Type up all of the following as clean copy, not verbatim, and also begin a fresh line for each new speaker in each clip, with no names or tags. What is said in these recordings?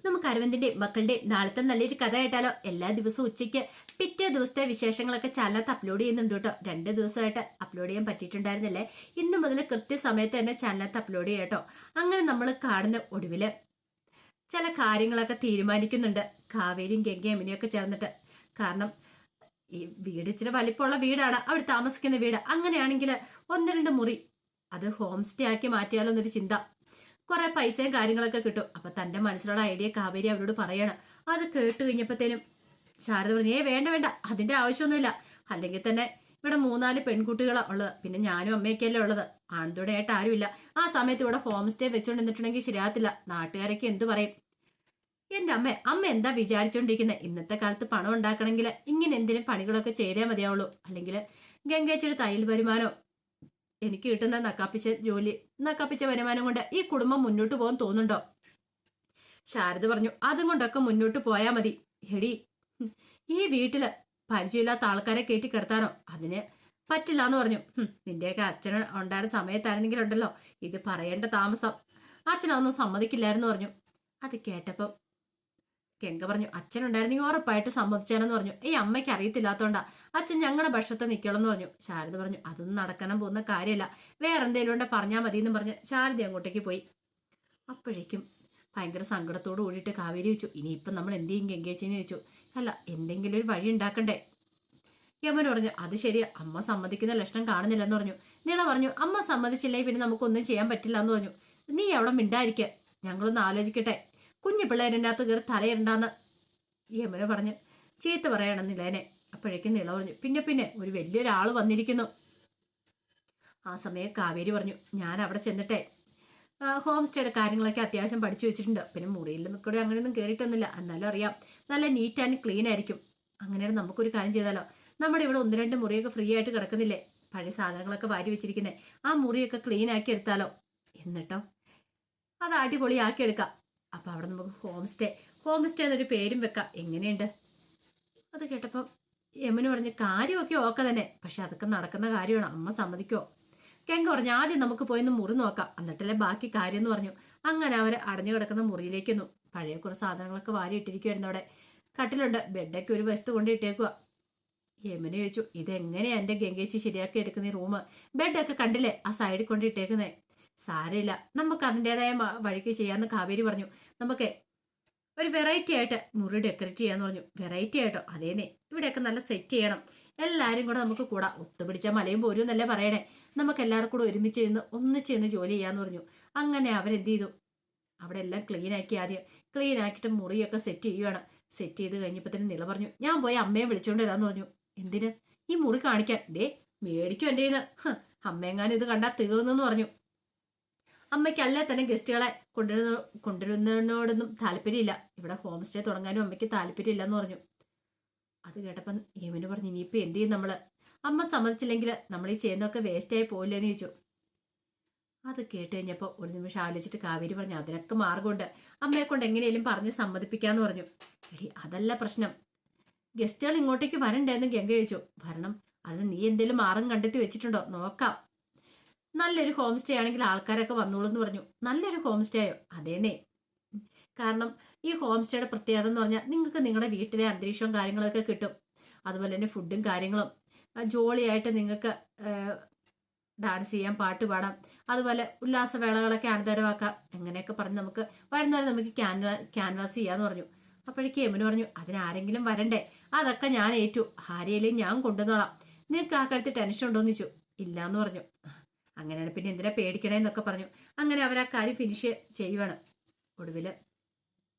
നമുക്ക് അരവിന്ദിന്റെയും മക്കളുടെയും നാളത്തെ നല്ലൊരു കഥ കേട്ടാലോ? എല്ലാ ദിവസവും ഉച്ചയ്ക്ക് പിറ്റേ ദിവസത്തെ വിശേഷങ്ങളൊക്കെ ചാനലത്ത് അപ്ലോഡ് ചെയ്യുന്നുണ്ട് കേട്ടോ. 2 ദിവസമായിട്ട് അപ്ലോഡ് ചെയ്യാൻ പറ്റിയിട്ടുണ്ടായിരുന്നില്ലേ. ഇന്ന് മുതൽ കൃത്യസമയത്ത് തന്നെ ചാനലത്ത് അപ്ലോഡ് ചെയ്യാം കേട്ടോ. അങ്ങനെ നമ്മൾ കാണുന്ന ഒടുവില് ചില കാര്യങ്ങളൊക്കെ തീരുമാനിക്കുന്നുണ്ട് കാവേരിയും ഗംഗയും ഇനിയൊക്കെ ചേർന്നിട്ട്. കാരണം ഈ വീട് ഇച്ചിരി വലിപ്പമുള്ള വീടാണ്, അവിടെ താമസിക്കുന്ന വീട്. അങ്ങനെയാണെങ്കിൽ 1-2 മുറി അത് ഹോം സ്റ്റേ ആക്കി മാറ്റിയാലോ എന്നൊരു ചിന്ത. കുറെ പൈസയും കാര്യങ്ങളൊക്കെ കിട്ടും. അപ്പൊ തന്റെ മനസ്സിലുള്ള ഐഡിയ കാവേരി അവരോട് പറയണം. അത് കേട്ട് കഴിഞ്ഞപ്പോഴത്തേനും ശാരദ പറഞ്ഞു, വേണ്ട വേണ്ട, അതിന്റെ ആവശ്യമൊന്നുമില്ല. അല്ലെങ്കിൽ തന്നെ ഇവിടെ 3-4 പെൺകുട്ടികളാണ് ഉള്ളത്, പിന്നെ ഞാനും അമ്മയൊക്കെയല്ലേ ഉള്ളത്, ആൺതുണയായിട്ട് ആരുമില്ല. ആ സമയത്ത് ഇവിടെ ഹോം സ്റ്റേ വെച്ചോണ്ട് നിന്നിട്ടുണ്ടെങ്കിൽ ശരിയാകത്തില്ല. നാട്ടുകാരൊക്കെ എന്ത് പറയും? എന്റെ അമ്മ എന്താ വിചാരിച്ചോണ്ടിരിക്കുന്നത്? ഇന്നത്തെ കാലത്ത് പണം ഉണ്ടാക്കണമെങ്കിൽ ഇങ്ങനെ എന്തെങ്കിലും പണികളൊക്കെ ചെയ്തേ മതിയാവുള്ളൂ. അല്ലെങ്കിൽ ഗംഗേച്ചൊരു തയ്യൽ വരുമാനോ എനിക്ക് കിട്ടുന്ന നക്കാപ്പിച്ച വരുമാനം കൊണ്ട് ഈ കുടുംബം മുന്നോട്ട് പോകാൻ തോന്നുന്നുണ്ടോ? ശാരദ പറഞ്ഞു, അതും കൊണ്ടൊക്കെ മുന്നോട്ട് പോയാ മതി. എടി, ഈ വീട്ടില് പരിചയമില്ലാത്ത ആൾക്കാരെ കയറ്റി കിടത്താനോ അതിന് പറ്റില്ല എന്ന് പറഞ്ഞു. നിന്റെയൊക്കെ അച്ഛൻ ഉണ്ടായിരുന്ന സമയത്തായിരുന്നെങ്കിലുണ്ടല്ലോ ഇത് പറയേണ്ട താമസം. അച്ഛനൊന്നും സമ്മതിക്കില്ലായിരുന്നു പറഞ്ഞു. അത് കേട്ടപ്പം ഗംഗ പറഞ്ഞു, അച്ഛൻ ഉണ്ടായിരുന്നെങ്കിൽ ഉറപ്പായിട്ട് സമ്മതിച്ചാനെന്ന് പറഞ്ഞു. ഈ അമ്മയ്ക്ക് അറിയത്തില്ലാത്തോണ്ടാ അച്ഛൻ ഞങ്ങളുടെ ഭക്ഷണത്തെ നിൽക്കണം എന്ന് പറഞ്ഞു. ശാരദ പറഞ്ഞു, അതൊന്നും നടക്കാനും പോകുന്ന കാര്യമല്ല, വേറെ എന്തെങ്കിലും ഉണ്ടെ പറഞ്ഞാൽ മതി എന്ന് പറഞ്ഞ് ശാരദ അങ്ങോട്ടേക്ക് പോയി. അപ്പോഴേക്കും ഭയങ്കര സങ്കടത്തോട് കൂടിയിട്ട് കാവേരി ചോദിച്ചു, ഇനിയിപ്പം നമ്മൾ എന്ത് ചെയ്യും ഗംഗേച്ചിന്ന് ചോദിച്ചു. അല്ല, എന്തെങ്കിലും ഒരു വഴി ഉണ്ടാക്കണ്ടേ? യമൻ പറഞ്ഞു, അത് ശരിയാ, അമ്മ സമ്മതിക്കുന്ന ലക്ഷണം കാണുന്നില്ലെന്ന് പറഞ്ഞു. നീള പറഞ്ഞു, അമ്മ സമ്മതിച്ചില്ലെങ്കിൽ പിന്നെ നമുക്കൊന്നും ചെയ്യാൻ പറ്റില്ല എന്ന് പറഞ്ഞു. നീ അവിടെ മിണ്ടായിരിക്ക, ഞങ്ങളൊന്ന് ആലോചിക്കട്ടെ. കുഞ്ഞു പിള്ളേരിൻ്റെ അകത്ത് കയറി തലയിരണ്ടാന്ന് യമന പറഞ്ഞ് ചീത്ത പറയണം നിലേനെ. അപ്പോഴേക്കും നിള പറഞ്ഞു, പിന്നെ ഒരു വലിയൊരാള് വന്നിരിക്കുന്നു. ആ സമയം കാവേരി പറഞ്ഞു, ഞാൻ അവിടെ ചെന്നിട്ടെ ഹോം സ്റ്റേയുടെ കാര്യങ്ങളൊക്കെ അത്യാവശ്യം പഠിച്ചു വെച്ചിട്ടുണ്ട്. പിന്നെ മുറിയിൽ കൂടെ അങ്ങനെയൊന്നും കയറിയിട്ടൊന്നുമില്ല, എന്നാലും അറിയാം നല്ല നീറ്റ് ആൻഡ് ക്ലീൻ ആയിരിക്കും. അങ്ങനെയാണ് നമുക്കൊരു കാര്യം ചെയ്താലോ? നമ്മുടെ ഇവിടെ 1-2 മുറിയൊക്കെ ഫ്രീ ആയിട്ട് കിടക്കുന്നില്ലേ, പഴയ സാധനങ്ങളൊക്കെ വാരി വെച്ചിരിക്കുന്നത്, ആ മുറിയൊക്കെ ക്ലീൻ ആക്കി എടുത്താലോ? എന്നിട്ടോ അത് അടിപൊളിയാക്കി എടുക്കാം. അപ്പൊ അവിടെ നമുക്ക് ഹോം സ്റ്റേ എന്നൊരു പേരും വെക്കാം. എങ്ങനെയുണ്ട്? അത് കേട്ടപ്പം യമന് പറഞ്ഞ്, കാര്യമൊക്കെ ഓക്കെ തന്നെ, പക്ഷെ അതൊക്കെ നടക്കുന്ന കാര്യമാണ്, അമ്മ സമ്മതിക്കോ? ഗംഗ പറഞ്ഞു, ആദ്യം നമുക്ക് പോയിന്ന് മുറി നോക്കാം, എന്നിട്ടല്ലേ ബാക്കി കാര്യം എന്ന് പറഞ്ഞു. അങ്ങനെ അവർ അടഞ്ഞു കിടക്കുന്ന മുറിയിലേക്കൊന്നു പഴയ കുറെ സാധനങ്ങളൊക്കെ വാരി ഇട്ടിരിക്കുവായിരുന്നു. അവിടെ കട്ടിലുണ്ട്, ബെഡൊക്കെ ഒരു വശത്ത് കൊണ്ട് ഇട്ടേക്കുക. യമന് ചോദിച്ചു, ഇതെങ്ങനെയാ എന്റെ ഗംഗേച്ചി ശരിയാക്കി എടുക്കുന്ന ഈ റൂം? ബെഡൊക്കെ കണ്ടില്ലേ ആ സൈഡിൽ കൊണ്ട് ഇട്ടേക്കുന്നേ? സാരമില്ല, നമുക്ക് അതിൻ്റെതായ വഴിക്ക് ചെയ്യാന്ന് കാവേരി പറഞ്ഞു. നമുക്ക് ഒരു വെറൈറ്റി ആയിട്ട് മുറി ഡെക്കറേറ്റ് ചെയ്യാന്ന് പറഞ്ഞു. വെറൈറ്റി ആയിട്ടോ? അതേന്നെ, ഇവിടെയൊക്കെ നല്ല സെറ്റ് ചെയ്യണം. എല്ലാരും കൂടെ നമുക്ക് കൂടാ, ഒത്തുപിടിച്ച മലയും പോരും എന്നല്ലേ പറയണേ. നമുക്ക് എല്ലാവർക്കും കൂടെ ഒരുമിച്ച് നിന്ന് ഒന്നിച്ച് ജോലി ചെയ്യാന്ന് പറഞ്ഞു. അങ്ങനെ അവരെന്ത് ചെയ്തു, അവിടെ എല്ലാം ക്ലീൻ ആക്കി. ആദ്യം ക്ലീൻ ആക്കിയിട്ട് മുറിയൊക്കെ സെറ്റ് ചെയ്യുവാണ്. സെറ്റ് ചെയ്ത് കഴിഞ്ഞപ്പോൾ തന്നെ നില പറഞ്ഞു, ഞാൻ പോയി അമ്മയെ വിളിച്ചോണ്ട് വരാന്ന് പറഞ്ഞു. എന്തിന്? ഈ മുറി കാണിക്കാൻ. മേടിക്കും എൻ്റെ കയ്യിന്ന്. അമ്മയെങ്ങാനും ഇത് കണ്ടാൽ തീർന്നെന്ന് പറഞ്ഞു. അമ്മയ്ക്ക് അല്ലേ തന്നെ ഗസ്റ്റുകളെ കൊണ്ടുവരുന്നതിനോടൊന്നും താല്പര്യമില്ല, ഇവിടെ ഹോം സ്റ്റേ തുടങ്ങാനും അമ്മയ്ക്ക് താല്പര്യമില്ല എന്ന് പറഞ്ഞു. അത് കേട്ടപ്പം യമന് പറഞ്ഞു, ഇനിയിപ്പോ എന്ത് ചെയ്യും നമ്മള്? അമ്മ സമ്മതിച്ചില്ലെങ്കിൽ നമ്മൾ ഈ ചെയ്യുന്നതൊക്കെ വേസ്റ്റ് ആയി പോയില്ലെന്ന് ചോദിച്ചു. അത് കേട്ട് കഴിഞ്ഞപ്പോ ഒരു നിമിഷം ആലോചിച്ചിട്ട് കാവേരി പറഞ്ഞു, അതിനൊക്കെ മാർഗമുണ്ട്, അമ്മയെ കൊണ്ട് എങ്ങനെയും പറഞ്ഞ് സമ്മതിപ്പിക്കാന്ന് പറഞ്ഞു. എടി, അതല്ല പ്രശ്നം, ഗസ്റ്റുകൾ ഇങ്ങോട്ടേക്ക് വരണ്ടേന്ന് ഗംഗ ചോദിച്ചു. വരണം, അതിന് നീ എന്തേലും മാർഗം കണ്ടെത്തി വെച്ചിട്ടുണ്ടോ? നോക്കാം. നല്ലൊരു ഹോം സ്റ്റേ ആണെങ്കിൽ ആൾക്കാരൊക്കെ വന്നോളൂ എന്ന് പറഞ്ഞു. നല്ലൊരു ഹോം സ്റ്റേയോ? അതേന്നേ, കാരണം ഈ ഹോം സ്റ്റേയുടെ പ്രത്യേകത എന്ന് പറഞ്ഞാൽ നിങ്ങൾക്ക് നിങ്ങളുടെ വീട്ടിലെ അന്തരീക്ഷവും കാര്യങ്ങളൊക്കെ കിട്ടും. അതുപോലെ തന്നെ ഫുഡും കാര്യങ്ങളും ജോളിയായിട്ട് നിങ്ങൾക്ക് ഡാൻസ് ചെയ്യാം, പാട്ട് പാടാം, അതുപോലെ ഉല്ലാസവേളകളൊക്കെ അനന്തരമാക്കാം. അങ്ങനെയൊക്കെ പറഞ്ഞ് നമുക്ക് വരുന്നവരെ നമുക്ക് ക്യാൻവാസ് ചെയ്യാന്ന് പറഞ്ഞു. അപ്പോഴേക്ക് യമന് പറഞ്ഞു, അതിനാരെങ്കിലും വരണ്ടേ? അതൊക്കെ ഞാൻ ഏറ്റു, ആരെയും ഞാൻ കൊണ്ടുവന്നോളാം. നിങ്ങൾക്ക് ആ കാര്യത്തിൽ ടെൻഷൻ ഉണ്ടോന്ന് ചോദിച്ചു. ഇല്ലാന്ന് പറഞ്ഞു. അങ്ങനെയാണ്, പിന്നെ എന്തിനാ പേടിക്കണേന്നൊക്കെ പറഞ്ഞു. അങ്ങനെ അവർ ആ കാര്യം ഫിനിഷ് ചെയ്യുവാണ്. ഒടുവില്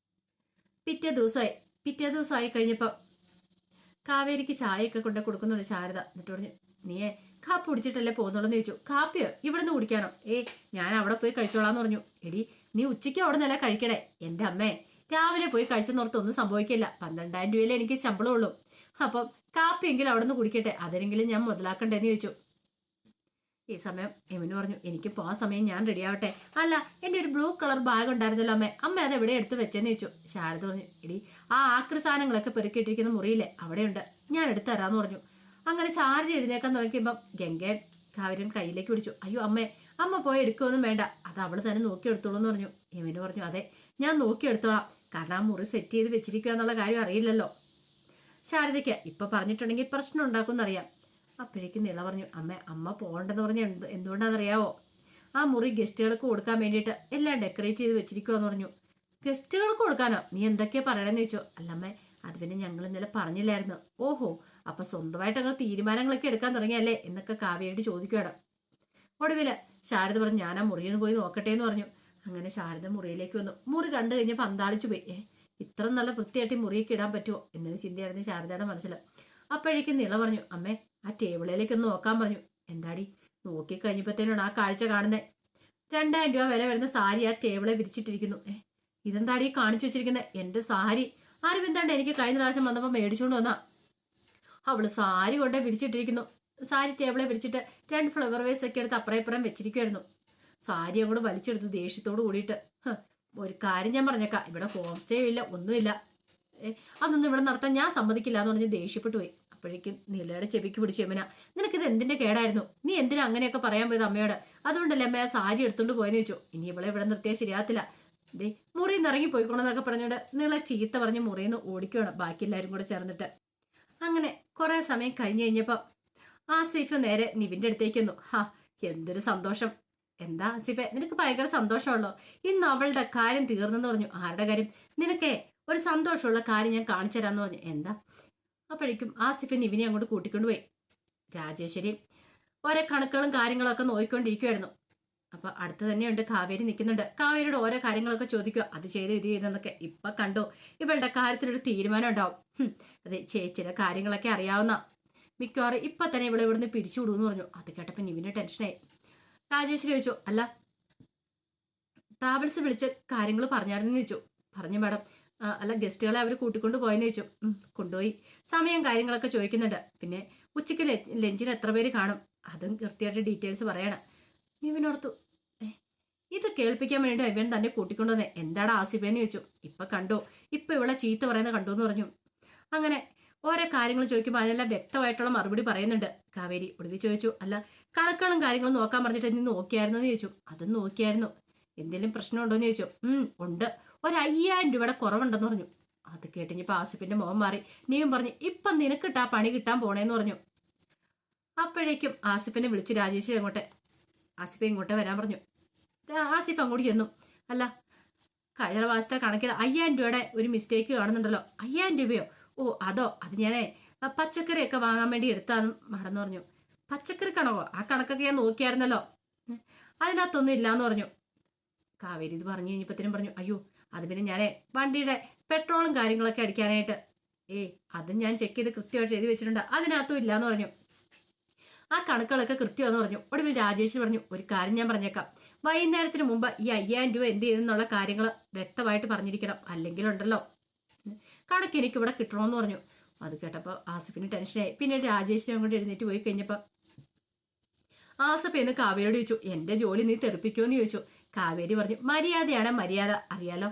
പിറ്റേ ദിവസമായി കഴിഞ്ഞപ്പോ കാവേരിക്ക് ചായയൊക്കെ കൊണ്ട് കൊടുക്കുന്നുണ്ട് ശാരദ. എന്നിട്ട് പറഞ്ഞു, നീയെ കാപ്പി കുടിച്ചിട്ടല്ലേ പോകുന്നുള്ളെന്ന് ചോദിച്ചു. കാപ്പിയോ? ഇവിടുന്ന് കുടിക്കാനോ? ഞാൻ അവിടെ പോയി കഴിച്ചോളാന്ന് പറഞ്ഞു. എടി, നീ ഉച്ചയ്ക്ക് അവിടെ നിന്നല്ല കഴിക്കണേ. എന്റെ അമ്മേ, രാവിലെ പോയി കഴിച്ചെന്നോർത്ത് ഒന്നും സംഭവിക്കില്ല, 12,000 രൂപയിലേ എനിക്ക് ശമ്പളം ഉള്ളൂ. അപ്പം കാപ്പിയെങ്കിലും അവിടെ നിന്ന് കുടിക്കട്ടെ, അതെങ്കിലും ഞാൻ മുതലാക്കണ്ടേന്ന് ചോദിച്ചു. ഈ സമയം യമന് പറഞ്ഞു, എനിക്ക് പോകാൻ സമയം, ഞാൻ റെഡി ആവട്ടെ. അല്ല, എൻ്റെ ഒരു ബ്ലൂ കളർ ബാഗ് ഉണ്ടായിരുന്നല്ലോ അമ്മ അത് എവിടെ എടുത്ത് വെച്ചെന്ന് ചോദിച്ചു. ശാരദ പറഞ്ഞു, എടി, ആ ആക്രി സാധനങ്ങളൊക്കെ പെറുക്കിയിട്ടിരിക്കുന്ന മുറിയില്ലേ, അവിടെയുണ്ട്, ഞാൻ എടുത്തു തരാന്ന് പറഞ്ഞു. അങ്ങനെ ശാരദ എഴുന്നേക്കാൻ തുടങ്ങിയപ്പം ഗംഗയും കാവരും കയ്യിലേക്ക് പിടിച്ചു. അയ്യോ അമ്മ പോയി എടുക്കുമൊന്നും വേണ്ട, അത് അവള് തന്നെ നോക്കിയെടുത്തോളൂ എന്ന് പറഞ്ഞു. യമന് പറഞ്ഞു, അതെ, ഞാൻ നോക്കിയെടുത്തോളാം, കാരണം ആ മുറി സെറ്റ് ചെയ്ത് വെച്ചിരിക്കുക എന്നുള്ള കാര്യം അറിയില്ലല്ലോ. ശാരദയ്ക്ക് ഇപ്പൊ പറഞ്ഞിട്ടുണ്ടെങ്കിൽ പ്രശ്നം ഉണ്ടാക്കുമെന്നറിയാം. അപ്പോഴേക്കും നിള പറഞ്ഞു, അമ്മ പോകണ്ടെന്ന് പറഞ്ഞ എന്തുകൊണ്ടാണെന്നറിയാവോ? ആ മുറി ഗസ്റ്റുകൾക്ക് കൊടുക്കാൻ വേണ്ടിയിട്ട് എല്ലാം ഡെക്കറേറ്റ് ചെയ്ത് വെച്ചിരിക്കുവാന്ന് പറഞ്ഞു. ഗസ്റ്റുകൾക്ക് കൊടുക്കാനോ? നീ എന്തൊക്കെയാ പറയണെന്ന് ചോദിച്ചോ. അല്ലമ്മേ, അത് പിന്നെ ഞങ്ങൾ ഇന്നലെ പറഞ്ഞില്ലായിരുന്നു. ഓഹോ, അപ്പൊ സ്വന്തമായിട്ട് അങ്ങനെ തീരുമാനങ്ങളൊക്കെ എടുക്കാൻ തുടങ്ങിയല്ലേ എന്നൊക്കെ കാവ്യയോട് ചോദിക്കുകയാണ്. ഒടുവില് ശാരദ പറഞ്ഞു, ഞാൻ ആ മുറിയിൽ നിന്ന് പോയി നോക്കട്ടെ എന്ന് പറഞ്ഞു. അങ്ങനെ ശാരദ മുറിയിലേക്ക് വന്നു. മുറി കണ്ടു കഴിഞ്ഞപ്പോൾ അന്താളിച്ചു പോയി. ഇത്ര നല്ല വൃത്തിയായിട്ട് മുറിയൊക്കെ ഇടാൻ പറ്റുമോ എന്നൊരു ചിന്തയായിരുന്നു ശാരദയുടെ മനസ്സിൽ. അപ്പോഴേക്കും നിള പറഞ്ഞു, അമ്മേ ആ ടേബിളിലേക്ക് ഒന്ന് നോക്കാൻ പറഞ്ഞു. എന്താടി? നോക്കി കഴിഞ്ഞപ്പോഴത്തേനാണ് ആ കാഴ്ച കാണുന്നത്. 2000 രൂപ വില വരുന്ന സാരി ആ ടേബിളെ വിരിച്ചിട്ടിരിക്കുന്നു. ഇതെന്താടി കാണിച്ചു വെച്ചിരിക്കുന്നത്? എന്റെ സാരി ആരും എനിക്ക് കഴിഞ്ഞ പ്രാവശ്യം വന്നപ്പോൾ മേടിച്ചുകൊണ്ട് വന്നാ. അവള് സാരി കൊണ്ടേ വിരിച്ചിട്ടിരിക്കുന്നു. സാരി ടേബിളെ വിരിച്ചിട്ട് 2 ഫ്ലവർ വേസ് ഒക്കെ എടുത്ത് അപ്പുറം ഇപ്പുറം വെച്ചിരിക്കുമായിരുന്നു. സാരി അങ്ങോട്ട് വലിച്ചെടുത്ത് ദേഷ്യത്തോട് കൂടിയിട്ട്, ഒരു കാര്യം ഞാൻ പറഞ്ഞേക്കാം, ഇവിടെ ഹോം സ്റ്റേ ഇല്ല, ഒന്നുമില്ല, അതൊന്നും ഇവിടെ നടത്താൻ ഞാൻ സമ്മതിക്കില്ല എന്ന് പറഞ്ഞ് ദേഷ്യപ്പെട്ടു പോയി. അപ്പോഴേക്കും നിലയുടെ ചെവിക്ക് പിടിച്ചു, യമുന നിനക്കിത് എന്തിന്റെ കേടായിരുന്നു? നീ എന്തിനാ അങ്ങനെയൊക്കെ പറയാൻ പോയത് അമ്മയോട്? അതുകൊണ്ടല്ലേ അമ്മ ആ സാരി എടുത്തോണ്ട് പോയെന്ന് ചോദിച്ചു. ഇനി ഇവിടെ നിർത്തിയാൽ ശരിയാകത്തില്ല, ദേ മുറിയിൽ നിന്ന് ഇറങ്ങി പോയിക്കോണെന്നൊക്കെ പറഞ്ഞോണ്ട് നിങ്ങളെ ചീത്ത പറഞ്ഞ് മുറിയിൽ നിന്ന് ഓടിക്കണം ബാക്കി എല്ലാവരും കൂടെ ചേർന്നിട്ട്. അങ്ങനെ കുറെ സമയം കഴിഞ്ഞു കഴിഞ്ഞപ്പോ ആസിഫ് നേരെ നിവിന്റെ അടുത്തേക്ക് വന്നു. എന്തൊരു സന്തോഷം! എന്താ ആസിഫെ, നിനക്ക് ഭയങ്കര സന്തോഷമുള്ളോ? ഇന്ന് അവളുടെ കാര്യം തീർന്നെന്ന് പറഞ്ഞു. ആരുടെ കാര്യം? നിനക്കേ ഒരു സന്തോഷമുള്ള കാര്യം ഞാൻ കാണിച്ചു തരാന്ന് പറഞ്ഞു. എന്താ? അപ്പോഴേക്കും ആസിഫ് നിവിനെ അങ്ങോട്ട് കൂട്ടിക്കൊണ്ടുപോയി. രാജേശ്വരി ഓരോ കണക്കുകളും കാര്യങ്ങളും ഒക്കെ നോക്കിക്കൊണ്ടിരിക്കുവായിരുന്നു. അപ്പൊ അടുത്ത് തന്നെയുണ്ട് കാവേരി നിൽക്കുന്നുണ്ട്. കാവേരിയുടെ ഓരോ കാര്യങ്ങളൊക്കെ ചോദിക്കുക, അത് ചെയ്ത് ഇത് ചെയ്തെന്നൊക്കെ. ഇപ്പൊ കണ്ടോ, ഇവളുടെ കാര്യത്തിലൊരു തീരുമാനം ഉണ്ടാവും. അതെ, ചേച്ചിയുടെ കാര്യങ്ങളൊക്കെ അറിയാവുന്ന, മിക്കവാറും ഇപ്പൊ തന്നെ ഇവിടെ ഇവിടുന്ന് പിരിച്ചുവിടുമെന്ന് പറഞ്ഞു. അത് കേട്ടപ്പോ നിവിന് ടെൻഷനായി. രാജേശ്വരി ചോദിച്ചു, അല്ല ട്രാവൽസ് വിളിച്ച കാര്യങ്ങൾ പറഞ്ഞായിരുന്നു ചോദിച്ചു. പറഞ്ഞു മാഡം. അല്ല ഗസ്റ്റുകളെ അവർ കൂട്ടിക്കൊണ്ട് പോയെന്ന് ചോദിച്ചു. കൊണ്ടുപോയി. സമയം കാര്യങ്ങളൊക്കെ ചോദിക്കുന്നുണ്ട്. പിന്നെ ഉച്ചയ്ക്ക് ലഞ്ചിന് എത്ര പേര് കാണും അതും കൃത്യമായിട്ട് ഡീറ്റെയിൽസ് പറയണം. നിവിനോർത്തു, ഇത് കേൾപ്പിക്കാൻ വേണ്ടി ഇവൻ തന്നെ കൂട്ടിക്കൊണ്ടുവന്നേ. എന്താടാ ആസിഫേന്ന് ചോദിച്ചു. ഇപ്പൊ കണ്ടോ, ഇപ്പൊ ഇവിടെ ചീത്ത പറയുന്നത് കണ്ടു എന്ന് പറഞ്ഞു. അങ്ങനെ ഓരോ കാര്യങ്ങൾ ചോദിക്കുമ്പോൾ അതിനെല്ലാം വ്യക്തമായിട്ടുള്ള മറുപടി പറയുന്നുണ്ട് കാവേരി. ഒടുവിൽ ചോദിച്ചു, അല്ല കണക്കുകളും കാര്യങ്ങളും നോക്കാൻ പറഞ്ഞിട്ട് നീ നോക്കിയായിരുന്നു എന്ന് ചോദിച്ചു. അതും നോക്കിയായിരുന്നു. എന്തെങ്കിലും പ്രശ്നമുണ്ടോ എന്ന് ചോദിച്ചു. ഉണ്ട്, 5000 രൂപയുടെ കുറവുണ്ടെന്ന് പറഞ്ഞു. അത് കേട്ടിഞ്ഞപ്പോ ആസിഫിന്റെ മുഖം മാറി. നീയും പറഞ്ഞു, ഇപ്പൊ നിനക്കിട്ടാ പണി കിട്ടാൻ പോണേന്ന് പറഞ്ഞു. അപ്പോഴേക്കും ആസിഫിനെ വിളിച്ചു രാജേശ്വരി അങ്ങോട്ടെ. ആസിഫ് ഇങ്ങോട്ട് വരാൻ പറഞ്ഞു. ആസിഫ് അങ്ങോട്ട് ചെന്നു. അല്ല കഴിഞ്ഞ മാസത്തെ കണക്കിൽ 5000 രൂപയുടെ ഒരു മിസ്റ്റേക്ക് കാണുന്നുണ്ടല്ലോ. 5000 രൂപയോ? ഓ അതോ, അത് ഞാനേ പച്ചക്കറിയൊക്കെ വാങ്ങാൻ വേണ്ടി എടുത്താന്ന് മടന്നു പറഞ്ഞു. പച്ചക്കറി കണക്കോ? ആ കണക്കൊക്കെ ഞാൻ നോക്കിയായിരുന്നല്ലോ, അതിനകത്തൊന്നും ഇല്ലാന്ന് പറഞ്ഞു. കാവേരി ഇത് പറഞ്ഞു കഴിഞ്ഞപ്പത്തിനും പറഞ്ഞു, അയ്യോ അത് പിന്നെ ഞാനേ വണ്ടിയുടെ പെട്രോളും കാര്യങ്ങളൊക്കെ അടിക്കാനായിട്ട് അതും ഞാൻ ചെക്ക് ചെയ്ത് കൃത്യമായിട്ട് എഴുതി വെച്ചിട്ടുണ്ട്, അതിനകത്തും ഇല്ലാന്ന് പറഞ്ഞു. ആ കണക്കുകളൊക്കെ കൃത്യമാന്ന് പറഞ്ഞു. ഒടുവിൽ രാജേഷ് പറഞ്ഞു, ഒരു കാര്യം ഞാൻ പറഞ്ഞേക്കാം, വൈകുന്നേരത്തിന് മുമ്പ് ഈ 5000 രൂപ എന്ത് ചെയ്തെന്നുള്ള കാര്യങ്ങൾ വ്യക്തമായിട്ട് പറഞ്ഞിരിക്കണം, അല്ലെങ്കിലുണ്ടല്ലോ കണക്ക് എനിക്ക് ഇവിടെ കിട്ടണമെന്ന് പറഞ്ഞു. അത് കേട്ടപ്പോൾ ആസിഫിന് ടെൻഷനായി. പിന്നെ രാജേഷിനെ അങ്ങോട്ട് എഴുന്നേറ്റ് പോയി കഴിഞ്ഞപ്പോൾ ആസിഫ് എന്ന് കാവേരിയോട് ചോദിച്ചു, എന്റെ ജോലി നീ തെറിപ്പിക്കുമെന്ന് ചോദിച്ചു. കാവേരി പറഞ്ഞു, മര്യാദയാണ് മര്യാദ, അറിയാലോ,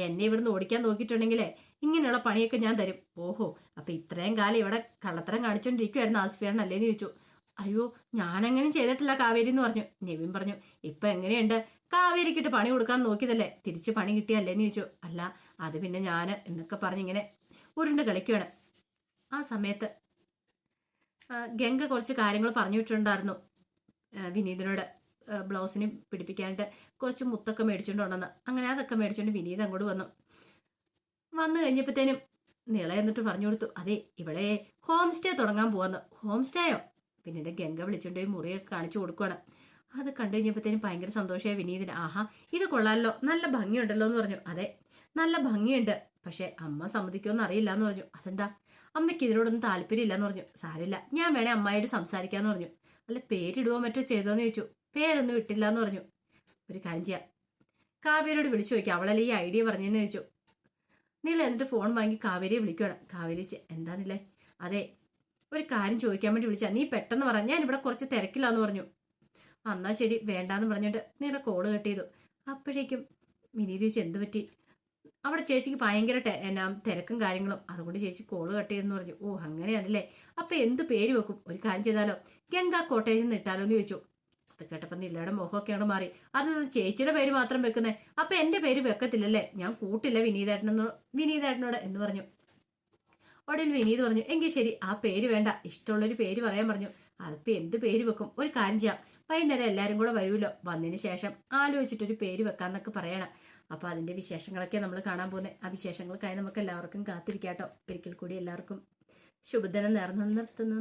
എന്നെ ഇവിടുന്ന് ഓടിക്കാൻ നോക്കിയിട്ടുണ്ടെങ്കിലേ ഇങ്ങനെയുള്ള പണിയൊക്കെ ഞാൻ തരും. ഓഹോ, അപ്പൊ ഇത്രയും കാലം ഇവിടെ കള്ളത്തരം കാണിച്ചോണ്ടിരിക്കുവായിരുന്നു ആസിഫിയാണ് അല്ലേന്ന് ചോദിച്ചു. അയ്യോ ഞാനങ്ങനെ ചെയ്തിട്ടില്ല കാവേരി എന്ന് പറഞ്ഞു. നെവിൻ പറഞ്ഞു, ഇപ്പൊ എങ്ങനെയുണ്ട്, കാവേരിക്കിട്ട് പണി കൊടുക്കാൻ നോക്കിയതല്ലേ, തിരിച്ച് പണി കിട്ടിയല്ലേന്ന് ചോദിച്ചു. അല്ല അത് പിന്നെ ഞാൻ എന്നൊക്കെ പറഞ്ഞിങ്ങനെ ഉരുണ്ട് കളിക്കുകയാണ്. ആ സമയത്ത് ഗംഗ കുറച്ച് കാര്യങ്ങൾ പറഞ്ഞു വിട്ടിട്ടുണ്ടായിരുന്നു വിനീതിനോട്. ബ്ലൗസിന് പിടിപ്പിക്കാനായിട്ട് കുറച്ച് മുത്തൊക്കെ മേടിച്ചുകൊണ്ടുണ്ടെന്ന്. അങ്ങനെ അതൊക്കെ മേടിച്ചുകൊണ്ട് വിനീത് അങ്ങോട്ട് വന്നു കഴിഞ്ഞപ്പോഴത്തേനും നിള എന്നിട്ട് പറഞ്ഞു കൊടുത്തു, അതെ ഇവിടെ ഹോം സ്റ്റേ തുടങ്ങാൻ പോവാന്ന്. ഹോം സ്റ്റേയോ? പിന്നീട് ഗംഗ വിളിച്ചുകൊണ്ട് പോയി മുറിയൊക്കെ കാണിച്ചു കൊടുക്കുകയാണ്. അത് കണ്ടു കഴിഞ്ഞപ്പോഴത്തേനും ഭയങ്കര സന്തോഷമായി വിനീതിന്. ആഹാ ഇത് കൊള്ളാമല്ലോ, നല്ല ഭംഗിയുണ്ടല്ലോ എന്ന് പറഞ്ഞു. അതെ നല്ല ഭംഗിയുണ്ട്, പക്ഷെ അമ്മ സമ്മതിക്കുമെന്ന് അറിയില്ല എന്ന് പറഞ്ഞു. അതെന്താ? അമ്മയ്ക്ക് ഇതിനോടൊന്നും താല്പര്യമില്ല എന്ന് പറഞ്ഞു. സാരില്ല, ഞാൻ വേണേ അമ്മായിട്ട് സംസാരിക്കാന്ന് പറഞ്ഞു. അല്ല പേരിടുവോ മറ്റോ ചെയ്തോന്ന് ചോദിച്ചു. പേരൊന്നും ഇട്ടില്ല എന്ന് പറഞ്ഞു. ഒരു കാര്യം ചെയ്യാം, കാവേരിയോട് വിളിച്ചു ചോദിക്കാം, അവളല്ലേ ഈ ഐഡിയ പറഞ്ഞെന്ന് ചോദിച്ചു. നീല എന്നിട്ട് ഫോൺ വാങ്ങി കാവേരിയെ വിളിക്കുകയാണ്. കാവേരി എന്താന്നില്ലേ? അതെ ഒരു കാര്യം ചോദിക്കാൻ വേണ്ടി വിളിച്ചാ, നീ പെട്ടെന്ന് പറ, ഞാൻ ഇവിടെ കുറച്ച് തിരക്കില്ലാന്ന് പറഞ്ഞു. എന്നാ ശരി വേണ്ടാന്ന് പറഞ്ഞിട്ട് നീല കോള് കട്ട് ചെയ്തു. അപ്പോഴേക്കും വിനീത് ചോദിച്ചു, എന്ത് പറ്റി? അവിടെ ചേച്ചിക്ക് ഭയങ്കര തിരക്കും കാര്യങ്ങളും, അതുകൊണ്ട് ചേച്ചി കോള് കട്ട് ചെയ്തെന്ന് പറഞ്ഞു. ഓ അങ്ങനെയാണല്ലേ, അപ്പൊ എന്ത് പേര് വെക്കും? ഒരു കാര്യം ചെയ്താലോ, ഗംഗാ കോട്ടേജിൽ നിന്ന് ഇട്ടാലോ എന്ന് ചോദിച്ചു. അത് കേട്ടപ്പോൾ നിലയുടെ മുഖമൊക്കെയാണ് മാറി. അത് ചേച്ചിയുടെ പേര് മാത്രം വെക്കുന്നേ, അപ്പൊ എന്റെ പേര് വെക്കത്തില്ലല്ലേ? ഞാൻ കൂട്ടില്ല വിനീതേട്ടനോട് എന്ന് പറഞ്ഞു. ഒടുവിൽ വിനീത് പറഞ്ഞു, എങ്കിൽ ശരി, ആ പേര് വേണ്ട, ഇഷ്ടമുള്ളൊരു പേര് പറയാൻ പറഞ്ഞു. അതിപ്പോ എന്ത് പേര് വെക്കും? ഒരു കാര്യം ചെയ്യാം, വൈകുന്നേരം എല്ലാരും കൂടെ വരുമല്ലോ, വന്നതിന് ശേഷം ആലോചിച്ചിട്ടൊരു പേര് വെക്കാന്നൊക്കെ പറയണം. അപ്പൊ അതിന്റെ വിശേഷങ്ങളൊക്കെ നമ്മൾ കാണാൻ പോകുന്നത്. ആ വിശേഷങ്ങൾക്കായി നമുക്ക് എല്ലാവർക്കും കാത്തിരിക്കാട്ടോ. ഒരിക്കൽ കൂടി എല്ലാവർക്കും ശുഭദിനം നേർന്നു നിർത്തുന്നു.